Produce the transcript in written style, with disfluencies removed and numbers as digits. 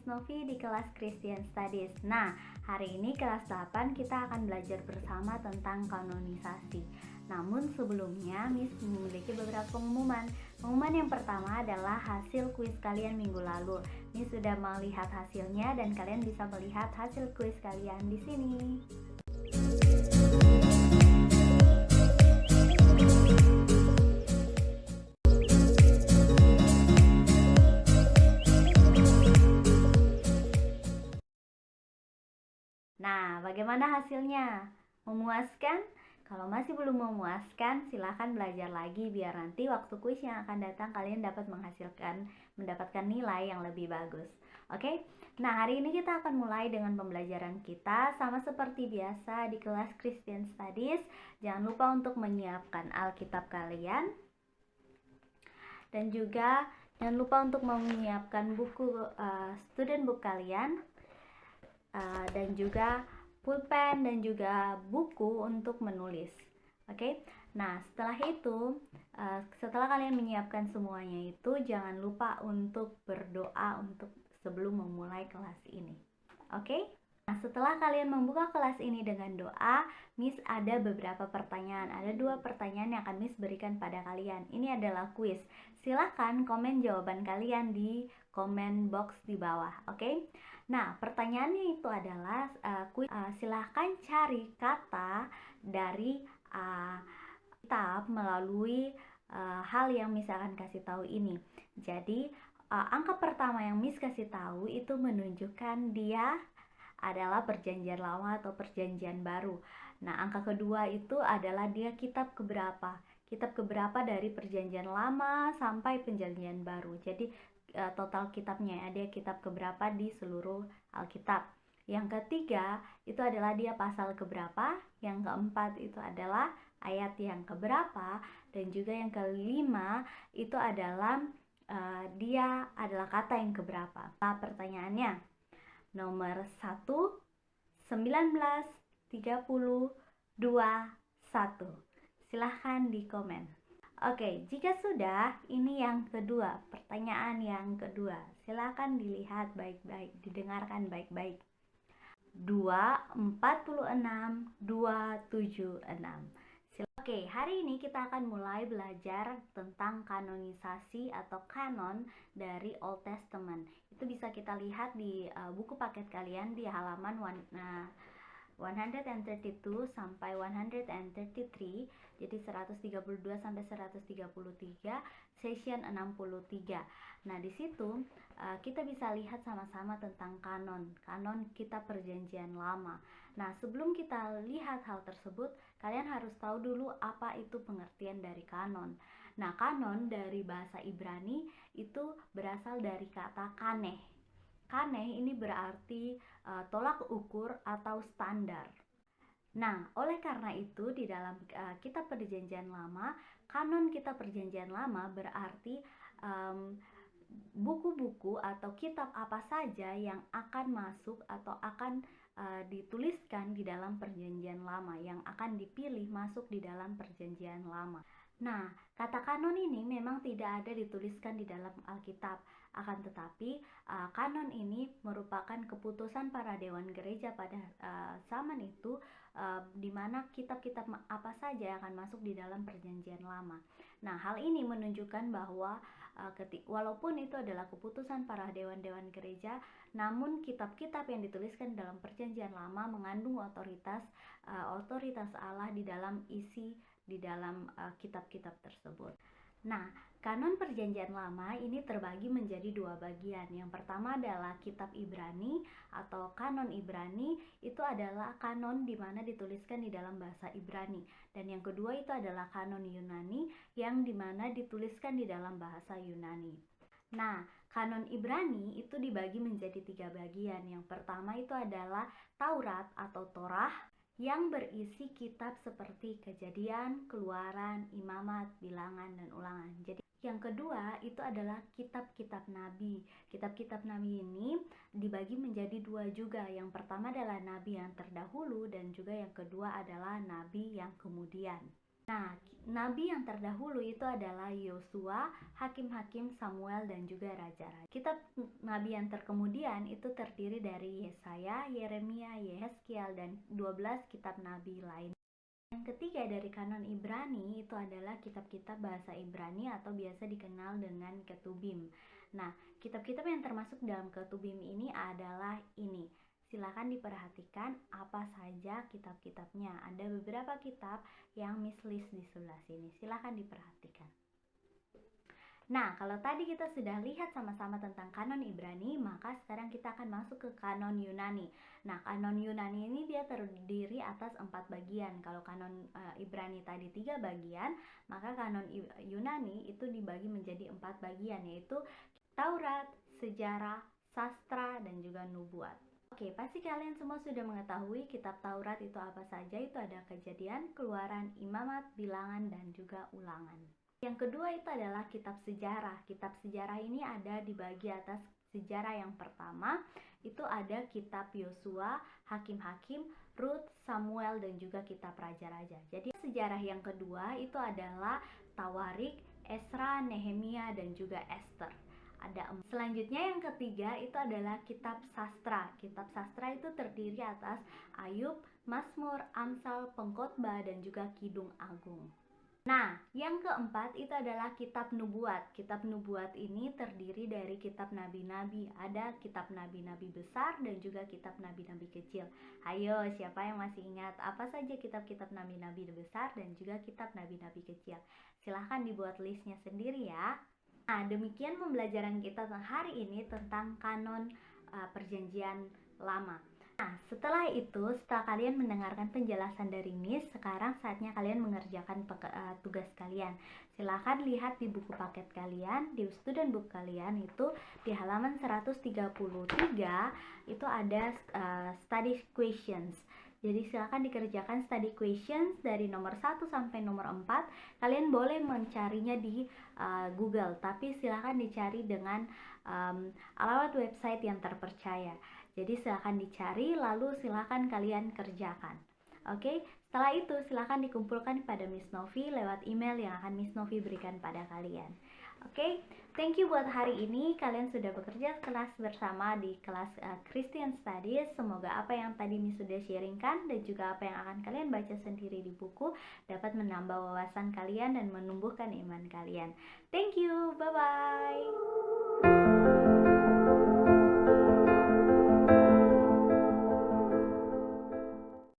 Miss Novi di kelas Christian Studies. Nah, hari ini kelas 8 kita akan belajar bersama tentang kanonisasi. Namun sebelumnya Miss memiliki beberapa pengumuman. Pengumuman yang pertama adalah hasil kuis kalian minggu lalu. Miss sudah melihat hasilnya dan kalian bisa melihat hasil kuis kalian di sini. Nah, bagaimana hasilnya? Memuaskan? Kalau masih belum memuaskan, silahkan belajar lagi biar nanti waktu kuis yang akan datang kalian dapat mendapatkan nilai yang lebih bagus. Oke? Nah, hari ini kita akan mulai dengan pembelajaran kita sama seperti biasa di kelas Christian Studies. Jangan lupa untuk menyiapkan Alkitab kalian. Dan juga jangan lupa untuk menyiapkan buku student book kalian. Dan juga pulpen dan juga buku untuk menulis. Oke. Nah, setelah itu, setelah kalian menyiapkan semuanya itu, jangan lupa untuk berdoa untuk sebelum memulai kelas ini. Oke? Nah, setelah kalian membuka kelas ini dengan doa, Miss ada beberapa pertanyaan. Ada 2 pertanyaan yang akan Miss berikan pada kalian. Ini adalah kuis. Silahkan komen jawaban kalian di komen box di bawah. Oke? Nah, pertanyaannya itu adalah silahkan cari kata dari kitab melalui hal yang Miss akan kasih tahu ini. Jadi, angka pertama yang Miss kasih tahu itu menunjukkan dia adalah perjanjian lama atau perjanjian baru. Nah, angka kedua itu adalah dia kitab keberapa. Kitab keberapa dari perjanjian lama sampai perjanjian baru. Jadi, total kitabnya, ada kitab keberapa di seluruh Alkitab. Yang ketiga itu adalah dia pasal keberapa. Yang keempat itu adalah ayat yang keberapa. Dan juga yang kelima itu adalah dia adalah kata yang keberapa. Nah, pertanyaannya nomor 1, 19, 30, 21. Silahkan di komen. Oke, jika sudah, ini yang kedua, pertanyaan yang kedua. Silakan dilihat baik-baik, didengarkan baik-baik. 246, 276. Oke, hari ini kita akan mulai belajar tentang kanonisasi atau kanon dari Old Testament. Itu bisa kita lihat di buku paket kalian di halaman 132 sampai 133, jadi 132 sampai 133, session 63. Nah, di situ kita bisa lihat sama-sama tentang kanon kitab perjanjian lama. Nah, sebelum kita lihat hal tersebut, kalian harus tahu dulu apa itu pengertian dari kanon. Nah, kanon dari bahasa Ibrani itu berasal dari kata kaneh. Kaneh ini berarti tolak ukur atau standar. Nah, oleh karena itu di dalam kitab perjanjian lama, kanon kitab perjanjian lama berarti buku-buku atau kitab apa saja yang akan masuk atau akan dituliskan di dalam perjanjian lama, yang akan dipilih masuk di dalam perjanjian lama. Nah, kata kanon ini memang tidak ada dituliskan di dalam Alkitab, akan tetapi kanon ini merupakan keputusan para dewan gereja pada zaman itu, di mana kitab-kitab apa saja akan masuk di dalam perjanjian lama. Nah, hal ini menunjukkan bahwa walaupun itu adalah keputusan para dewan-dewan gereja, namun kitab-kitab yang dituliskan dalam perjanjian lama mengandung otoritas Allah di dalam isi di dalam kitab-kitab tersebut. Nah, kanon perjanjian lama ini terbagi menjadi 2 bagian. Yang pertama adalah kitab Ibrani atau kanon Ibrani, itu adalah kanon di mana dituliskan di dalam bahasa Ibrani. Dan yang kedua itu adalah kanon Yunani yang di mana dituliskan di dalam bahasa Yunani. Nah, kanon Ibrani itu dibagi menjadi 3 bagian. Yang pertama itu adalah Taurat atau Torah, yang berisi kitab seperti Kejadian, Keluaran, Imamat, Bilangan, dan Ulangan. Jadi yang kedua itu adalah kitab-kitab nabi. Kitab-kitab nabi ini dibagi menjadi 2 juga. Yang pertama adalah nabi yang terdahulu dan juga yang kedua adalah nabi yang kemudian. Nah, nabi yang terdahulu itu adalah Yosua, hakim-hakim, Samuel, dan juga raja-raja. Kitab nabi yang terkemudian itu terdiri dari Yesaya, Yeremia, Yehezkiel, dan 12 kitab nabi lain. Yang ketiga dari kanon Ibrani itu adalah kitab-kitab bahasa Ibrani atau biasa dikenal dengan Ketubim. Nah, kitab-kitab yang termasuk dalam Ketubim ini adalah ini. Silakan diperhatikan apa saja kitab-kitabnya. Ada beberapa kitab yang mislist di sebelah sini. Silakan diperhatikan. Nah, kalau tadi kita sudah lihat sama-sama tentang kanon Ibrani, maka sekarang kita akan masuk ke kanon Yunani. Nah, kanon Yunani ini dia terdiri atas 4 bagian. Kalau kanon Ibrani tadi 3 bagian, maka kanon Yunani itu dibagi menjadi 4 bagian, yaitu Taurat, sejarah, sastra, dan juga nubuat. Oke, pasti kalian semua sudah mengetahui kitab Taurat itu apa saja. Itu ada Kejadian, Keluaran, Imamat, Bilangan, dan juga Ulangan. Yang kedua itu adalah kitab sejarah. Kitab sejarah ini ada di bagian atas sejarah yang pertama. Itu ada kitab Yosua, Hakim-hakim, Rut, Samuel, dan juga kitab Raja-Raja. Jadi sejarah yang kedua itu adalah Tawarik, Esra, Nehemia, dan juga Esther. Selanjutnya yang ketiga itu adalah kitab sastra. Kitab sastra itu terdiri atas Ayub, Mazmur, Amsal, Pengkhotbah, dan juga Kidung Agung. Nah, yang keempat itu adalah kitab nubuat. Kitab nubuat ini terdiri dari kitab nabi-nabi. Ada kitab nabi-nabi besar dan juga kitab nabi-nabi kecil. Ayo, siapa yang masih ingat apa saja kitab-kitab nabi-nabi besar dan juga kitab nabi-nabi kecil? Silahkan dibuat listnya sendiri ya. Nah, demikian pembelajaran kita hari ini tentang kanon perjanjian lama. Nah, setelah kalian mendengarkan penjelasan dari Miss, sekarang saatnya kalian mengerjakan tugas kalian. Silahkan lihat di buku paket kalian, di student book kalian itu di halaman 133 itu ada study questions. Jadi silakan dikerjakan study questions dari nomor 1 sampai nomor 4. Kalian boleh mencarinya di Google, tapi silakan dicari dengan alamat website yang terpercaya. Jadi silakan dicari, lalu silakan kalian kerjakan. Oke, setelah itu silakan dikumpulkan pada Miss Novi lewat email yang akan Miss Novi berikan pada kalian. Oke, thank you buat hari ini. Kalian sudah bekerja kelas bersama di kelas Christian Studies. Semoga apa yang tadi Miss sudah sharingkan dan juga apa yang akan kalian baca sendiri di buku dapat menambah wawasan kalian dan menumbuhkan iman kalian. Thank you, bye-bye.